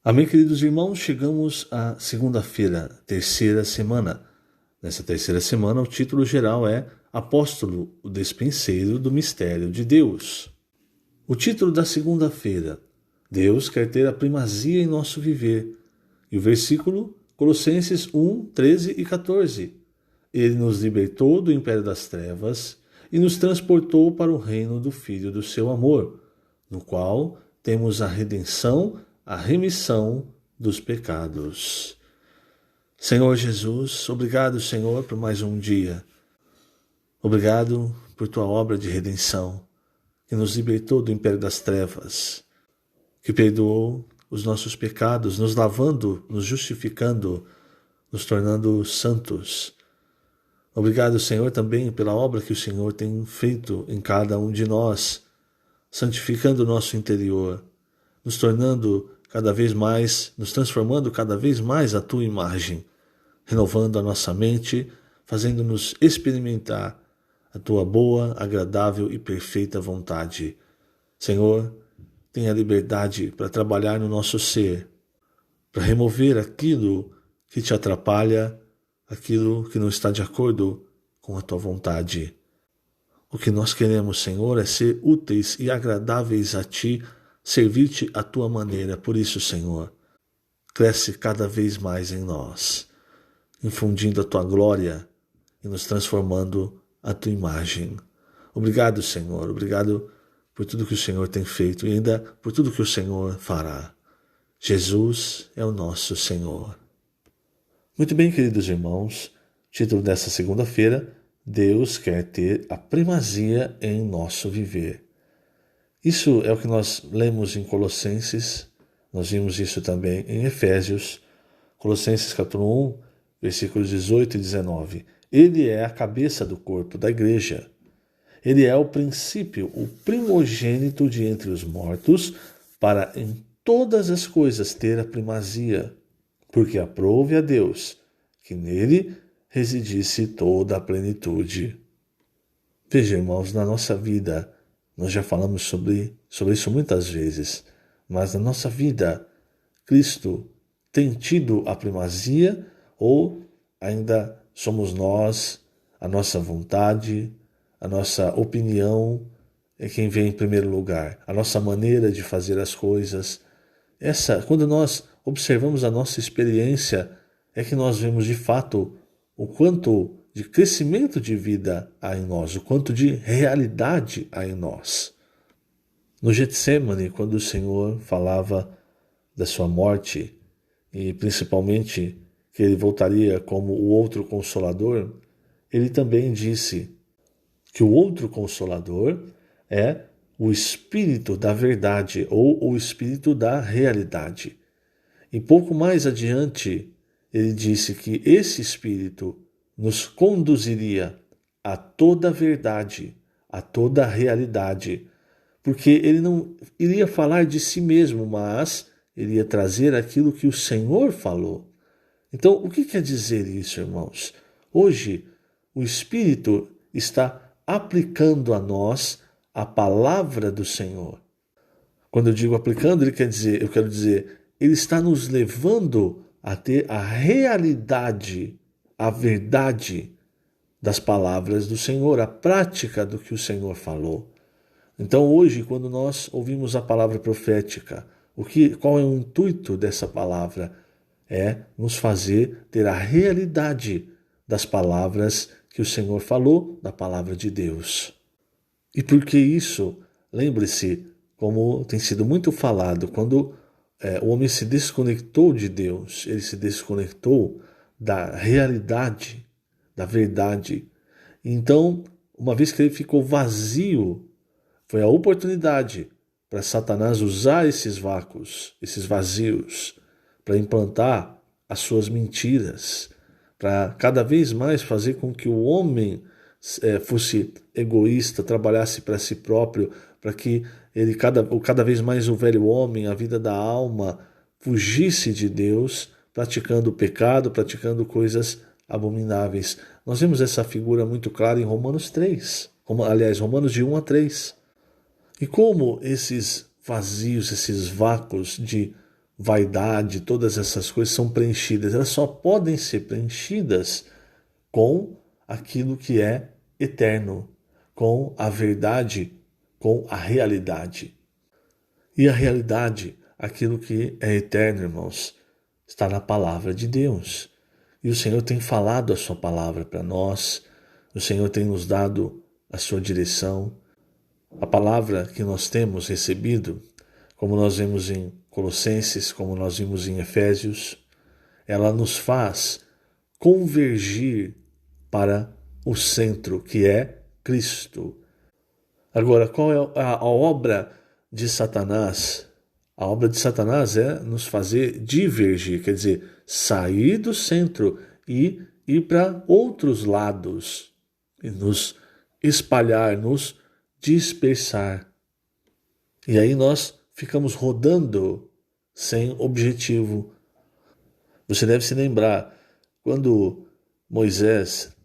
Amém, queridos irmãos, chegamos à segunda-feira, terceira semana. Nessa terceira semana, o título geral é Apóstolo, o Despenseiro do Mistério de Deus. O título da segunda-feira, Deus quer ter a primazia em nosso viver. E o versículo, Colossenses 1, 13 e 14. Ele nos libertou do império das trevas e nos transportou para o reino do Filho do seu amor, no qual temos a redenção, a remissão dos pecados. Senhor Jesus, obrigado, Senhor, por mais um dia. Obrigado por tua obra de redenção, que nos libertou do império das trevas, que perdoou os nossos pecados, nos lavando, nos justificando, nos tornando santos. Obrigado, Senhor, também pela obra que o Senhor tem feito em cada um de nós, santificando o nosso interior, nos tornando cada vez mais, nos transformando cada vez mais à tua imagem, renovando a nossa mente, fazendo-nos experimentar a tua boa, agradável e perfeita vontade. Senhor, tenha liberdade para trabalhar no nosso ser, para remover aquilo que te atrapalha, aquilo que não está de acordo com a tua vontade. O que nós queremos, Senhor, é ser úteis e agradáveis a ti, servir-te à tua maneira. Por isso, Senhor, cresce cada vez mais em nós, infundindo a tua glória e nos transformando à tua imagem. Obrigado, Senhor, obrigado por tudo que o Senhor tem feito e ainda por tudo que o Senhor fará. Jesus é o nosso Senhor. Muito bem, queridos irmãos, título dessa segunda-feira, Deus quer ter a primazia em nosso viver. Isso é o que nós lemos em Colossenses, nós vimos isso também em Efésios, Colossenses capítulo 1, versículos 18 e 19. Ele é a cabeça do corpo da igreja. Ele é o princípio, o primogênito de entre os mortos, para em todas as coisas ter a primazia, porque aprouve a Deus que nele residisse toda a plenitude. Veja, irmãos, na nossa vida, nós já falamos sobre isso muitas vezes, mas na nossa vida, Cristo tem tido a primazia ou ainda somos nós, a nossa vontade, a nossa opinião é quem vem em primeiro lugar, a nossa maneira de fazer as coisas. Quando nós observamos a nossa experiência, é que nós vemos de fato o quanto de crescimento de vida há em nós, o quanto de realidade há em nós. No Getsemane, quando o Senhor falava da sua morte, e principalmente que ele voltaria como o outro Consolador, ele também disse que o outro Consolador é o Espírito da verdade ou o Espírito da realidade. E pouco mais adiante, ele disse que esse Espírito nos conduziria a toda a verdade, a toda a realidade, porque ele não iria falar de si mesmo, mas ele ia trazer aquilo que o Senhor falou. Então, o que quer dizer isso, irmãos? Hoje, o Espírito está aplicando a nós a palavra do Senhor. Quando eu digo aplicando, eu quero dizer, ele está nos levando a ter a realidade, a verdade das palavras do Senhor, a prática do que o Senhor falou. Então hoje, quando nós ouvimos a palavra profética, qual é o intuito dessa palavra? É nos fazer ter a realidade das palavras que o Senhor falou, da palavra de Deus. E por que isso? Lembre-se, como tem sido muito falado, quando o homem se desconectou de Deus, ele se desconectou da realidade, da verdade. Então, uma vez que ele ficou vazio, foi a oportunidade para Satanás usar esses vácuos, esses vazios, para implantar as suas mentiras, para cada vez mais fazer com que o homem fosse egoísta, trabalhasse para si próprio, para que ele cada vez mais o velho homem, a vida da alma, fugisse de Deus, praticando o pecado, praticando coisas abomináveis. Nós vemos essa figura muito clara em Romanos 3, Romanos de 1 a 3. E como esses vazios, esses vácuos de vaidade, todas essas coisas são preenchidas. Elas só podem ser preenchidas com aquilo que é eterno, com a verdade, com a realidade. E a realidade, aquilo que é eterno, irmãos, está na palavra de Deus. E o Senhor tem falado a sua palavra para nós, o Senhor tem nos dado a sua direção. A palavra que nós temos recebido, como nós vemos em Colossenses, como nós vimos em Efésios, ela nos faz convergir para o centro, que é Cristo. Agora, qual é a obra de Satanás? A obra de Satanás é nos fazer divergir, quer dizer, sair do centro e ir para outros lados, e nos espalhar, nos dispersar. E aí nós ficamos rodando sem objetivo. Você deve se lembrar, quando Moisés,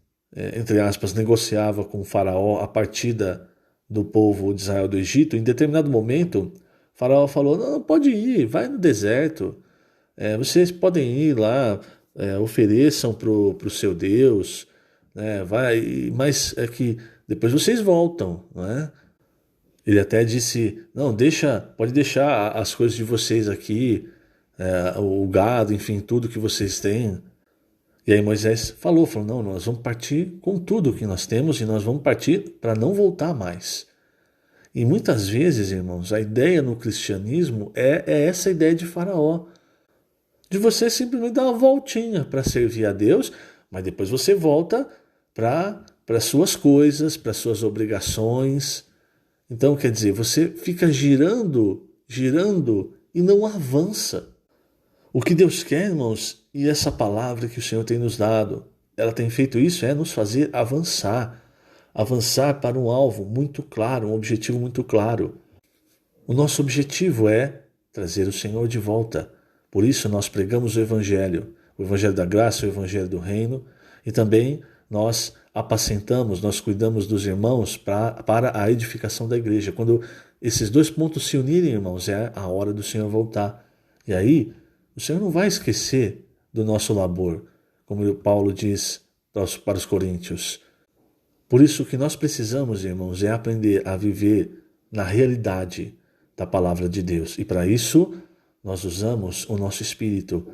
entre aspas, negociava com o faraó a partida do povo de Israel do Egito, em determinado momento, o faraó falou, não, pode ir, vai no deserto, vocês podem ir lá, ofereçam para o seu Deus, vai, mas é que depois vocês voltam, não é? Ele até disse, não, pode deixar as coisas de vocês aqui, o gado, enfim, tudo que vocês têm. E aí Moisés falou, não, nós vamos partir com tudo que nós temos e nós vamos partir para não voltar mais. E muitas vezes, irmãos, a ideia no cristianismo é essa ideia de Faraó, de você simplesmente dar uma voltinha para servir a Deus, mas depois você volta para as suas coisas, para as suas obrigações. Então, quer dizer, você fica girando e não avança. O que Deus quer, irmãos, e essa palavra que o Senhor tem nos dado, ela tem feito isso, nos fazer avançar para um alvo muito claro, um objetivo muito claro. O nosso objetivo é trazer o Senhor de volta. Por isso nós pregamos o Evangelho da graça, o Evangelho do reino, e também nós apacentamos, nós cuidamos dos irmãos para a edificação da igreja. Quando esses dois pontos se unirem, irmãos, é a hora do Senhor voltar. E aí, o Senhor não vai esquecer do nosso labor, como Paulo diz para os coríntios. Por isso, o que nós precisamos, irmãos, é aprender a viver na realidade da palavra de Deus. E para isso, nós usamos o nosso espírito.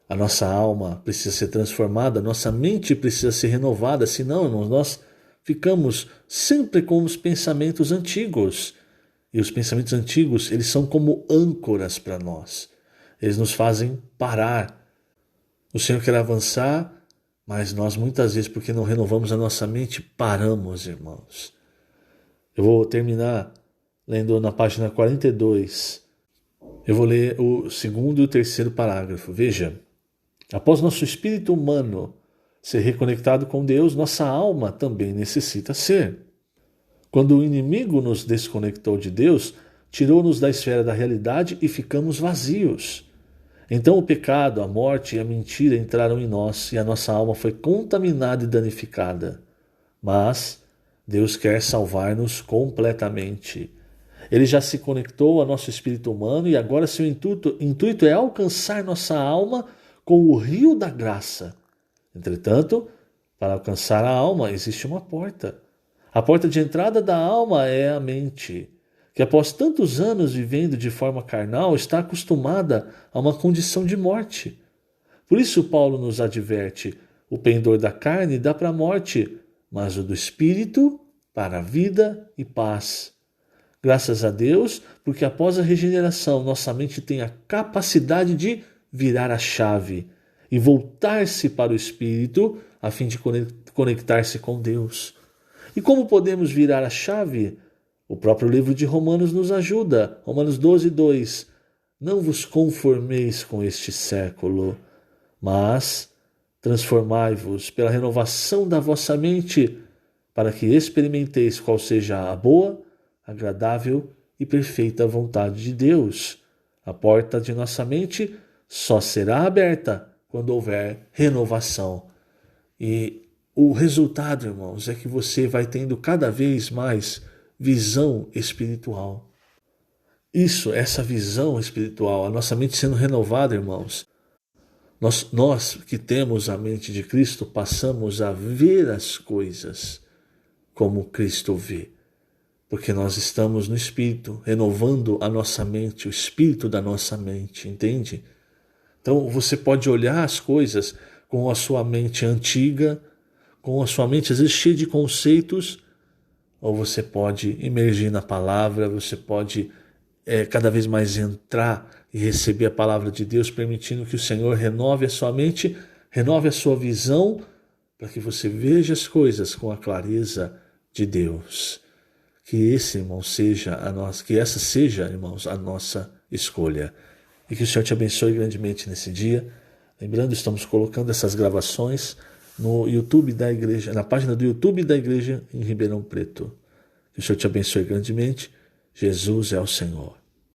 A nossa alma precisa ser transformada, a nossa mente precisa ser renovada, senão, irmãos, nós ficamos sempre com os pensamentos antigos. E os pensamentos antigos, eles são como âncoras para nós. Eles nos fazem parar. O Senhor quer avançar, mas nós muitas vezes, porque não renovamos a nossa mente, paramos, irmãos. Eu vou terminar lendo na página 42. Eu vou ler o segundo e o terceiro parágrafo. Veja, após nosso espírito humano ser reconectado com Deus, nossa alma também necessita ser. Quando o inimigo nos desconectou de Deus, tirou-nos da esfera da realidade e ficamos vazios. Então o pecado, a morte e a mentira entraram em nós e a nossa alma foi contaminada e danificada. Mas Deus quer salvar-nos completamente. Ele já se conectou ao nosso espírito humano e agora seu intuito é alcançar nossa alma com o rio da graça. Entretanto, para alcançar a alma existe uma porta. A porta de entrada da alma é a mente, que após tantos anos vivendo de forma carnal está acostumada a uma condição de morte. Por isso Paulo nos adverte, o pendor da carne dá para a morte, mas o do espírito para a vida e paz. Graças a Deus, porque após a regeneração nossa mente tem a capacidade de virar a chave e voltar-se para o espírito a fim de conectar-se com Deus. E como podemos virar a chave? O próprio livro de Romanos nos ajuda. Romanos 12, 2. Não vos conformeis com este século, mas transformai-vos pela renovação da vossa mente, para que experimenteis qual seja a boa, agradável e perfeita vontade de Deus. A porta de nossa mente só será aberta quando houver renovação. E o resultado, irmãos, é que você vai tendo cada vez mais visão espiritual. Isso, essa visão espiritual, a nossa mente sendo renovada, irmãos. Nós que temos a mente de Cristo passamos a ver as coisas como Cristo vê. Porque nós estamos no Espírito, renovando a nossa mente, o Espírito da nossa mente, entende? Então você pode olhar as coisas com a sua mente antiga, com a sua mente às vezes cheia de conceitos, ou você pode emergir na palavra, você pode cada vez mais entrar e receber a palavra de Deus, permitindo que o Senhor renove a sua mente, renove a sua visão, para que você veja as coisas com a clareza de Deus. Que essa seja, irmãos, a nossa escolha. E que o Senhor te abençoe grandemente nesse dia. Lembrando, estamos colocando essas gravações no YouTube da igreja, na página do YouTube da igreja em Ribeirão Preto. Que o Senhor te abençoe grandemente. Jesus é o Senhor.